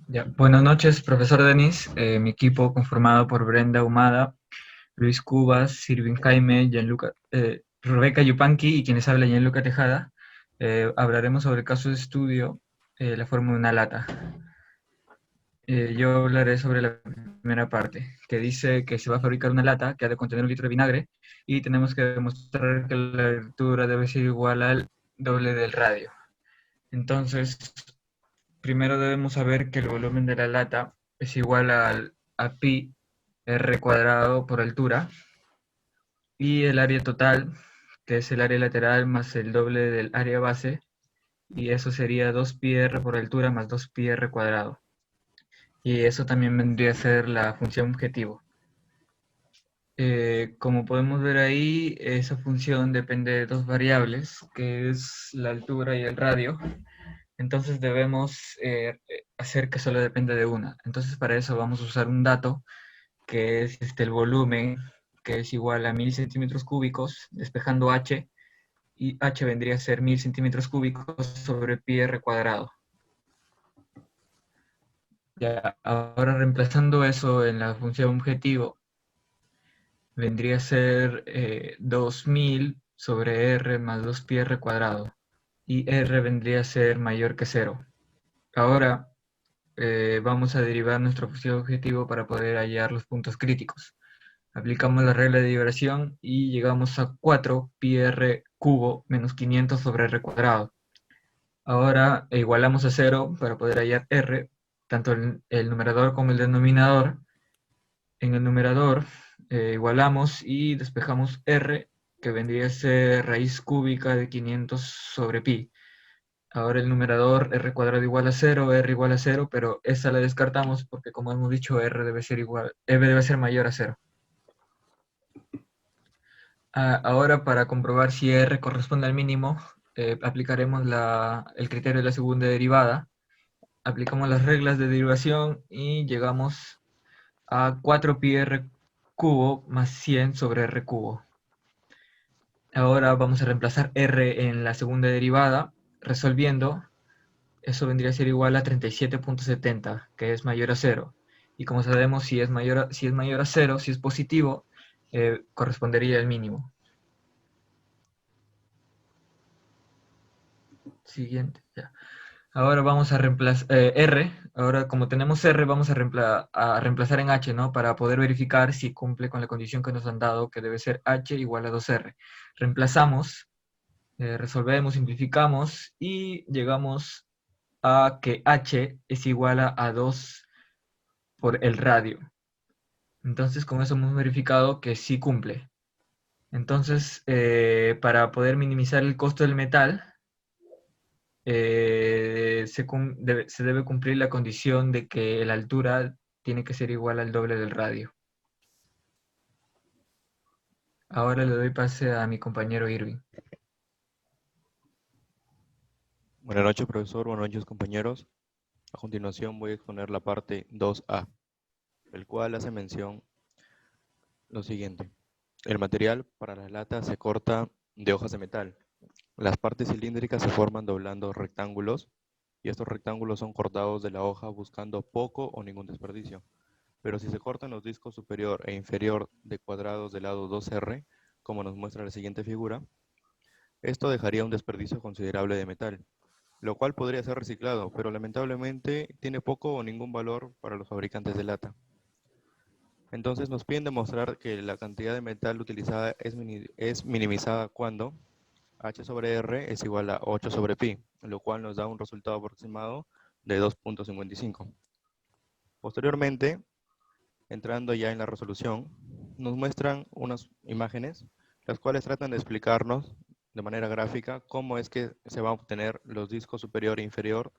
Ya. Buenas noches, profesor Denis. Mi equipo conformado por Brenda Humada, Luis Cubas, Sirvin Jaime, Gianluca, Rebeca Yupanqui y quienes habla Gianluca Tejada. Hablaremos sobre el caso de estudio, la forma de una lata. Yo hablaré sobre la primera parte, que dice que se va a fabricar una lata que ha de contener 1 litro de vinagre y tenemos que demostrar que la altura debe ser igual al doble del radio. Entonces, primero debemos saber que el volumen de la lata es igual a pi r cuadrado por altura y el área total, que es el área lateral más el doble del área base, y eso sería 2 pi r por altura más 2 pi r cuadrado. Y eso también vendría a ser la función objetivo. Como podemos ver ahí, esa función depende de dos variables, que es la altura y el radio. Entonces debemos hacer que solo dependa de una. Entonces para eso vamos a usar un dato que es el volumen, que es igual a 1000 centímetros cúbicos, despejando h, y h vendría a ser 1000 centímetros cúbicos sobre pi r cuadrado. Ya, ahora reemplazando eso en la función objetivo, vendría a ser 2000 sobre r más 2 pi r cuadrado, y r vendría a ser mayor que cero. Ahora vamos a derivar nuestro función objetivo para poder hallar los puntos críticos. Aplicamos la regla de liberación y llegamos a 4 pi r cubo menos 500 sobre r cuadrado. Ahora igualamos a cero para poder hallar r, tanto el numerador como el denominador. En el numerador igualamos y despejamos r, que vendría a ser raíz cúbica de 500 sobre pi. Ahora el numerador r cuadrado igual a cero, r igual a cero, pero esa la descartamos porque, como hemos dicho, r debe ser mayor a cero. Ahora, para comprobar si r corresponde al mínimo, aplicaremos el criterio de la segunda derivada. Aplicamos las reglas de derivación y llegamos a 4 pi r cubo más 100 sobre r cubo. Ahora vamos a reemplazar r en la segunda derivada, resolviendo. Eso vendría a ser igual a 37,70, que es mayor a cero. Y como sabemos, si es mayor a cero, si es positivo, correspondería al mínimo. Siguiente, ya. Ahora vamos a reemplazar R. Ahora, como tenemos R, vamos a reemplazar en H, ¿no? Para poder verificar si cumple con la condición que nos han dado, que debe ser H igual a 2R. Reemplazamos, resolvemos, simplificamos y llegamos a que H es igual a 2 por el radio. Entonces, con eso hemos verificado que sí cumple. Entonces, para poder minimizar el costo del metal, se debe cumplir la condición de que la altura tiene que ser igual al doble del radio. Ahora le doy pase a mi compañero Irving. Buenas noches, profesor. Buenas noches, compañeros. A continuación voy a exponer la parte 2A, el cual hace mención lo siguiente. El material para la lata se corta de hojas de metal. Las partes cilíndricas se forman doblando rectángulos y estos rectángulos son cortados de la hoja buscando poco o ningún desperdicio. Pero si se cortan los discos superior e inferior de cuadrados del lado 2R, como nos muestra la siguiente figura, esto dejaría un desperdicio considerable de metal, lo cual podría ser reciclado, pero lamentablemente tiene poco o ningún valor para los fabricantes de lata. Entonces nos piden demostrar que la cantidad de metal utilizada es minimizada cuando H sobre R es igual a 8 sobre pi, lo cual nos da un resultado aproximado de 2,55. Posteriormente, entrando ya en la resolución, nos muestran unas imágenes, las cuales tratan de explicarnos de manera gráfica cómo es que se van a obtener los discos superior e inferior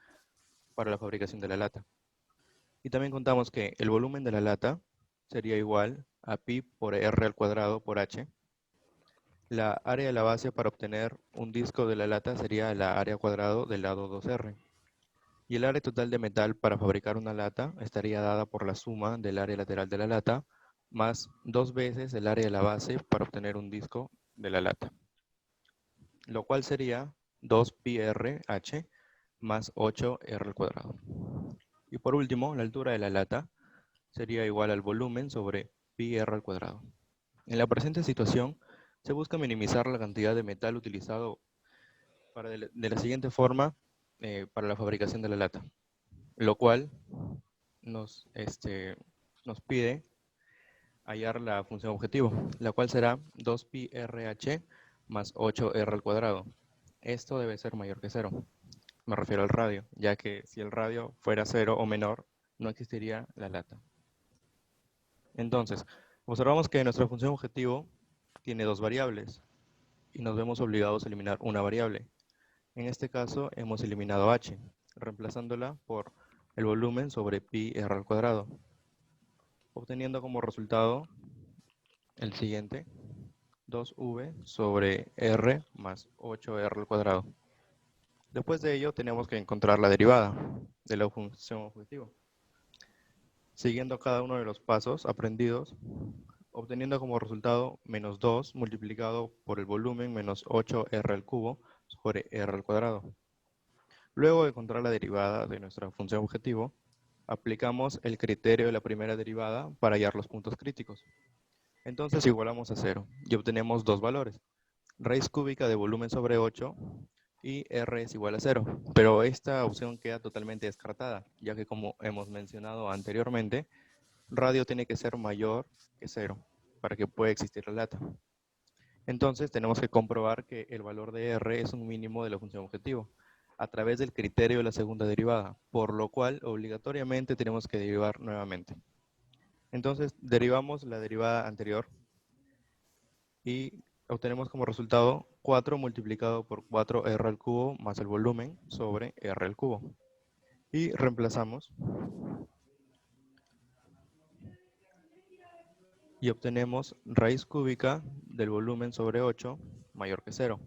para la fabricación de la lata. Y también contamos que el volumen de la lata sería igual a pi por r al cuadrado por h. La área de la base para obtener un disco de la lata sería la área cuadrado del lado 2r. Y el área total de metal para fabricar una lata estaría dada por la suma del área lateral de la lata más 2 veces el área de la base para obtener un disco de la lata, lo cual sería 2 pi r h más 8 r al cuadrado. Y por último, la altura de la lata sería igual al volumen sobre pi r al cuadrado. En la presente situación, se busca minimizar la cantidad de metal utilizado de la siguiente forma para la fabricación de la lata, lo cual nos pide hallar la función objetivo, la cual será 2pi RH más 8r al cuadrado. Esto debe ser mayor que 0. Me refiero al radio, ya que si el radio fuera 0 o menor, no existiría la lata. Entonces, observamos que nuestra función objetivo tiene dos variables y nos vemos obligados a eliminar una variable. En este caso, hemos eliminado h, reemplazándola por el volumen sobre pi r al cuadrado, obteniendo como resultado el siguiente, 2v sobre r más 8r al cuadrado. Después de ello, tenemos que encontrar la derivada de la función objetivo, siguiendo cada uno de los pasos aprendidos, obteniendo como resultado menos 2 multiplicado por el volumen menos 8r al cubo sobre r al cuadrado. Luego de encontrar la derivada de nuestra función objetivo, aplicamos el criterio de la primera derivada para hallar los puntos críticos. Entonces igualamos a 0 y obtenemos dos valores, raíz cúbica de volumen sobre 8 y r es igual a 0. Pero esta opción queda totalmente descartada, ya que como hemos mencionado anteriormente, radio tiene que ser mayor que 0 para que pueda existir la lata. Entonces tenemos que comprobar que el valor de r es un mínimo de la función objetivo a través del criterio de la segunda derivada, por lo cual obligatoriamente tenemos que derivar nuevamente. Entonces derivamos la derivada anterior y obtenemos como resultado 4 multiplicado por 4r al cubo más el volumen sobre r al cubo. Y reemplazamos y obtenemos raíz cúbica del volumen sobre 8 mayor que 0.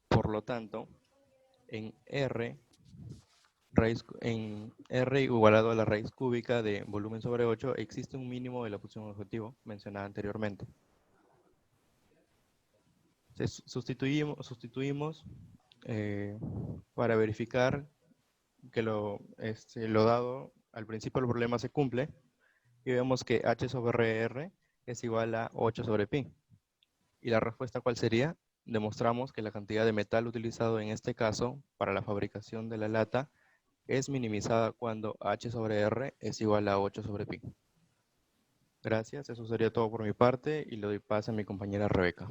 Por lo tanto, en R igualado a la raíz cúbica de volumen sobre 8 existe un mínimo de la función objetivo mencionada anteriormente. Sustituimos para verificar que lo dado al principio del problema se cumple y vemos que h sobre r es igual a 8 sobre pi. ¿Y la respuesta cuál sería? Demostramos que la cantidad de metal utilizado en este caso para la fabricación de la lata es minimizada cuando h sobre r es igual a 8 sobre pi. Gracias, eso sería todo por mi parte y le doy paso a mi compañera Rebeca.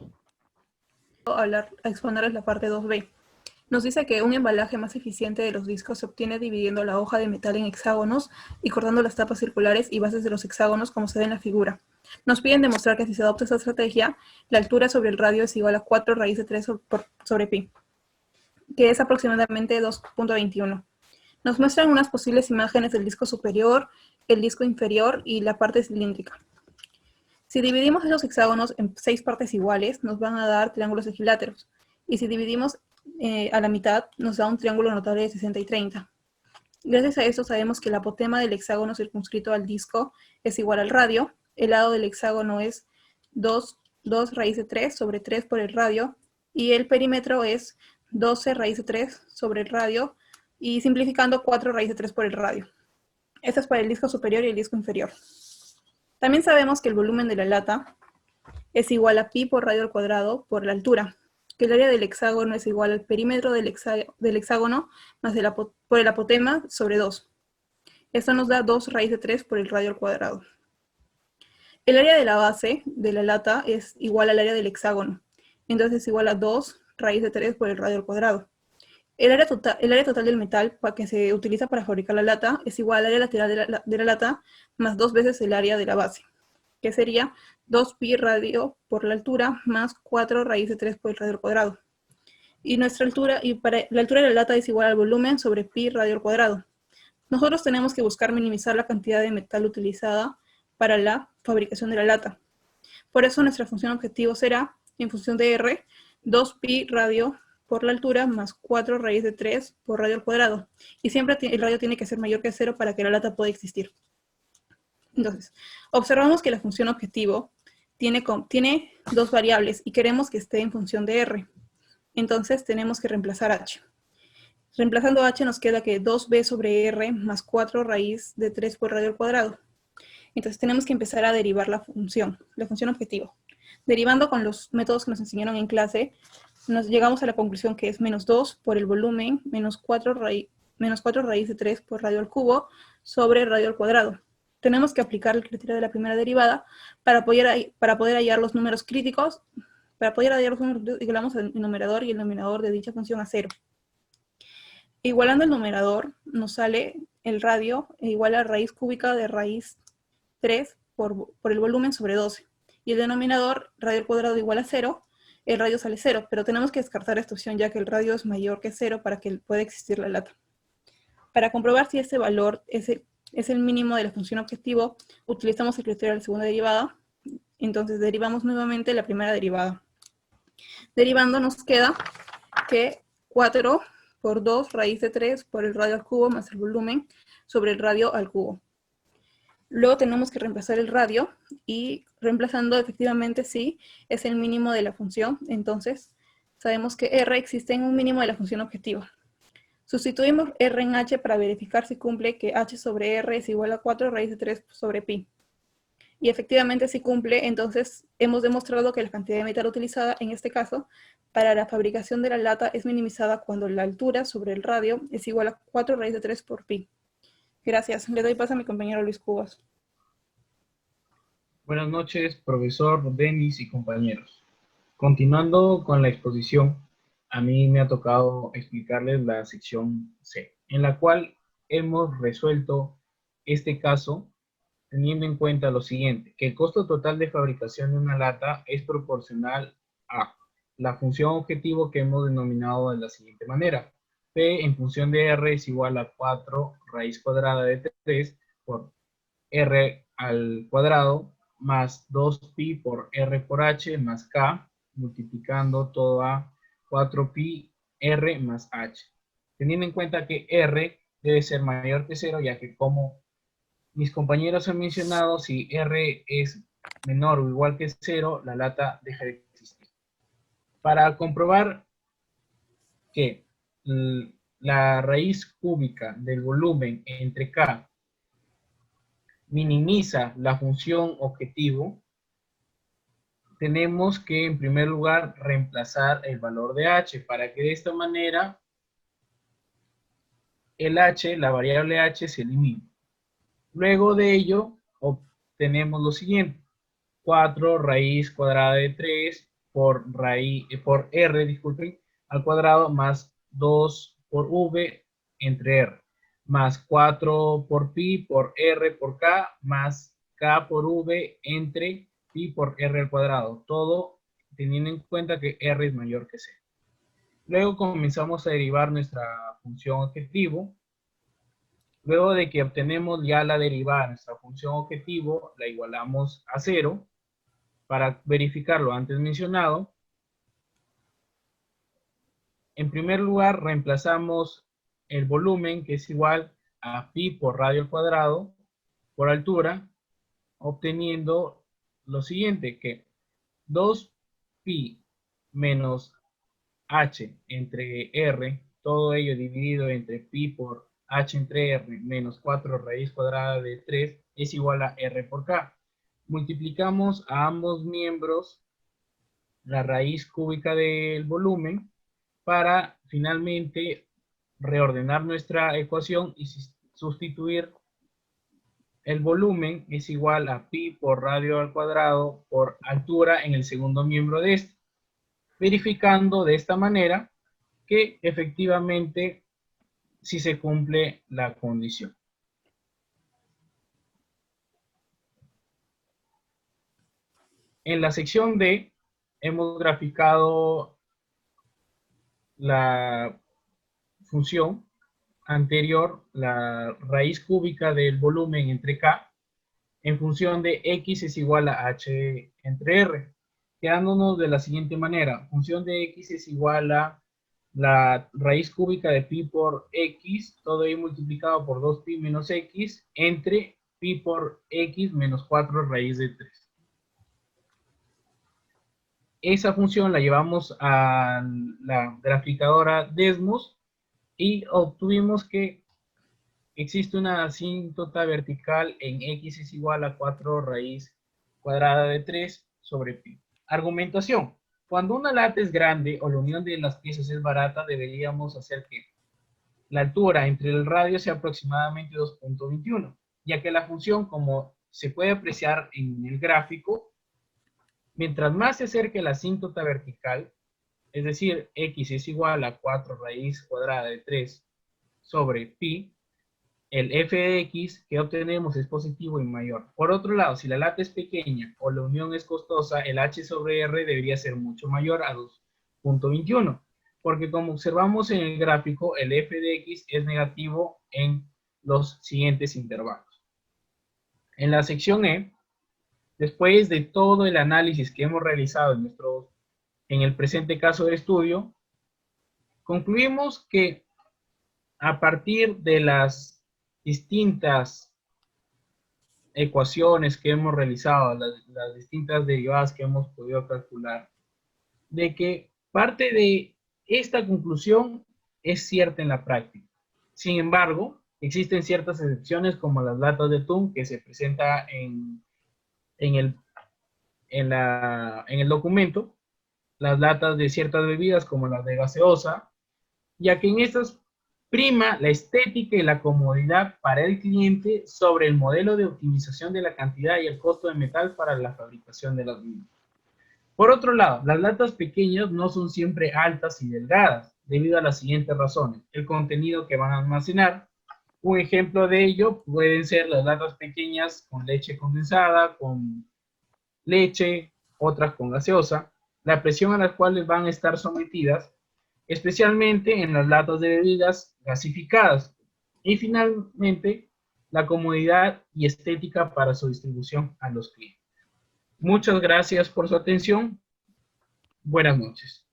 A exponerles la parte 2b. Nos dice que un embalaje más eficiente de los discos se obtiene dividiendo la hoja de metal en hexágonos y cortando las tapas circulares y bases de los hexágonos como se ve en la figura. Nos piden demostrar que si se adopta esta estrategia, la altura sobre el radio es igual a 4 raíz de 3 sobre pi, que es aproximadamente 2.21. Nos muestran unas posibles imágenes del disco superior, el disco inferior y la parte cilíndrica. Si dividimos esos hexágonos en 6 partes iguales, nos van a dar triángulos equiláteros. Y si dividimos a la mitad, nos da un triángulo notable de 60 y 30. Gracias a esto sabemos que el apotema del hexágono circunscrito al disco es igual al radio. El lado del hexágono es 2 raíz de 3 sobre 3 por el radio. Y el perímetro es 12 raíz de 3 sobre el radio. Y simplificando 4 raíz de 3 por el radio. Esto es para el disco superior y el disco inferior. También sabemos que el volumen de la lata es igual a pi por radio al cuadrado por la altura, que el área del hexágono es igual al perímetro del hexágono más por el apotema sobre 2. Esto nos da 2 raíz de 3 por el radio al cuadrado. El área de la base de la lata es igual al área del hexágono, entonces es igual a 2 raíz de 3 por el radio al cuadrado. El área total del metal que se utiliza para fabricar la lata es igual al área lateral de la lata más 2 veces el área de la base, que sería 2pi radio por la altura más 4 raíz de 3 por el radio al cuadrado. Y para la altura de la lata es igual al volumen sobre pi radio al cuadrado. Nosotros tenemos que buscar minimizar la cantidad de metal utilizada para la fabricación de la lata. Por eso nuestra función objetivo será, en función de r, 2pi radio por la altura más 4 raíz de 3 por radio al cuadrado. Y siempre el radio tiene que ser mayor que 0 para que la lata pueda existir. Entonces, observamos que la función objetivo tiene dos variables y queremos que esté en función de r. Entonces tenemos que reemplazar h. Reemplazando h nos queda que 2b sobre r más 4 raíz de 3 por radio al cuadrado. Entonces tenemos que empezar a derivar la función objetivo. Derivando con los métodos que nos enseñaron en clase, nos llegamos a la conclusión que es menos 2 por el volumen, menos 4 raíz de 3 por radio al cubo sobre radio al cuadrado. Tenemos que aplicar el criterio de la primera derivada para poder hallar los números críticos, igualamos el numerador y el denominador de dicha función a 0. Igualando el numerador, nos sale el radio igual a raíz cúbica de raíz 3 por el volumen sobre 12. Y el denominador, radio al cuadrado igual a 0, el radio sale 0, pero tenemos que descartar esta opción ya que el radio es mayor que 0 para que pueda existir la lata. Para comprobar si ese valor es el mínimo de la función objetivo, utilizamos el criterio de la segunda derivada. Entonces derivamos nuevamente la primera derivada. Derivando nos queda que 4 por 2 raíz de 3 por el radio al cubo más el volumen sobre el radio al cubo. Luego tenemos que reemplazar el radio y reemplazando efectivamente sí es el mínimo de la función. Entonces sabemos que R existe en un mínimo de la función objetivo. Sustituimos R en H para verificar si cumple que H sobre R es igual a 4 raíz de 3 sobre pi. Y efectivamente si cumple, entonces hemos demostrado que la cantidad de metal utilizada en este caso para la fabricación de la lata es minimizada cuando la altura sobre el radio es igual a 4 raíz de 3 por pi. Gracias. Le doy paso a mi compañero Luis Cubas. Buenas noches, profesor Denis y compañeros. Continuando con la exposición, a mí me ha tocado explicarles la sección C, en la cual hemos resuelto este caso teniendo en cuenta lo siguiente, que el costo total de fabricación de una lata es proporcional a la función objetivo que hemos denominado de la siguiente manera. P en función de R es igual a 4 raíz cuadrada de 3 por R al cuadrado más 2pi por R por H más K, multiplicando todo a 4pi R más H. Teniendo en cuenta que R debe ser mayor que 0, ya que como mis compañeros han mencionado, si R es menor o igual que 0, la lata deja de existir. Para comprobar que la raíz cúbica del volumen entre K minimiza la función objetivo, tenemos que en primer lugar reemplazar el valor de H para que de esta manera el H, la variable H, se elimine. Luego de ello obtenemos lo siguiente: 4 raíz cuadrada de 3 por R, disculpen, al cuadrado más 2 por V entre R, más 4 por pi por R por K, más K por V entre pi por R al cuadrado. Todo teniendo en cuenta que R es mayor que 0. Luego comenzamos a derivar nuestra función objetivo. Luego de que obtenemos ya la derivada de nuestra función objetivo, la igualamos a 0 para verificar lo antes mencionado. En primer lugar, reemplazamos el volumen, que es igual a pi por radio al cuadrado por altura, obteniendo lo siguiente, que 2pi menos h entre r, todo ello dividido entre pi por h entre r menos 4 raíz cuadrada de 3 es igual a r por k. Multiplicamos a ambos miembros la raíz cúbica del volumen para finalmente reordenar nuestra ecuación y sustituir el volumen es igual a pi por radio al cuadrado por altura en el segundo miembro de este, verificando de esta manera que efectivamente sí se cumple la condición. En la sección D hemos graficado la función anterior, la raíz cúbica del volumen entre K, en función de X es igual a H entre R, quedándonos de la siguiente manera: función de X es igual a la raíz cúbica de pi por X, todo ello multiplicado por 2pi menos X, entre pi por X menos 4 raíz de 3. Esa función la llevamos a la graficadora Desmos y obtuvimos que existe una asíntota vertical en x es igual a 4 raíz cuadrada de 3 sobre pi. Argumentación. Cuando una lata es grande o la unión de las piezas es barata, deberíamos hacer que la altura entre el radio sea aproximadamente 2.21, ya que la función, como se puede apreciar en el gráfico, mientras más se acerque la asíntota vertical, es decir, x es igual a 4 raíz cuadrada de 3 sobre pi, el f de x que obtenemos es positivo y mayor. Por otro lado, si la lata es pequeña o la unión es costosa, el h sobre r debería ser mucho mayor a 2.21, porque como observamos en el gráfico, el f de x es negativo en los siguientes intervalos. En la sección E, después de todo el análisis que hemos realizado en el presente caso de estudio, concluimos que a partir de las distintas ecuaciones que hemos realizado, las distintas derivadas que hemos podido calcular, de que parte de esta conclusión es cierta en la práctica. Sin embargo, existen ciertas excepciones como las latas de atún que se presenta en el documento, las latas de ciertas bebidas como las de gaseosa, ya que en estas prima la estética y la comodidad para el cliente sobre el modelo de optimización de la cantidad y el costo de metal para la fabricación de las mismas. Por otro lado, las latas pequeñas no son siempre altas y delgadas, debido a las siguientes razones. El contenido que van a almacenar. Un ejemplo de ello pueden ser las latas pequeñas con leche condensada, con leche, otras con gaseosa, la presión a la cual van a estar sometidas, especialmente en las latas de bebidas gasificadas, y finalmente la comodidad y estética para su distribución a los clientes. Muchas gracias por su atención. Buenas noches.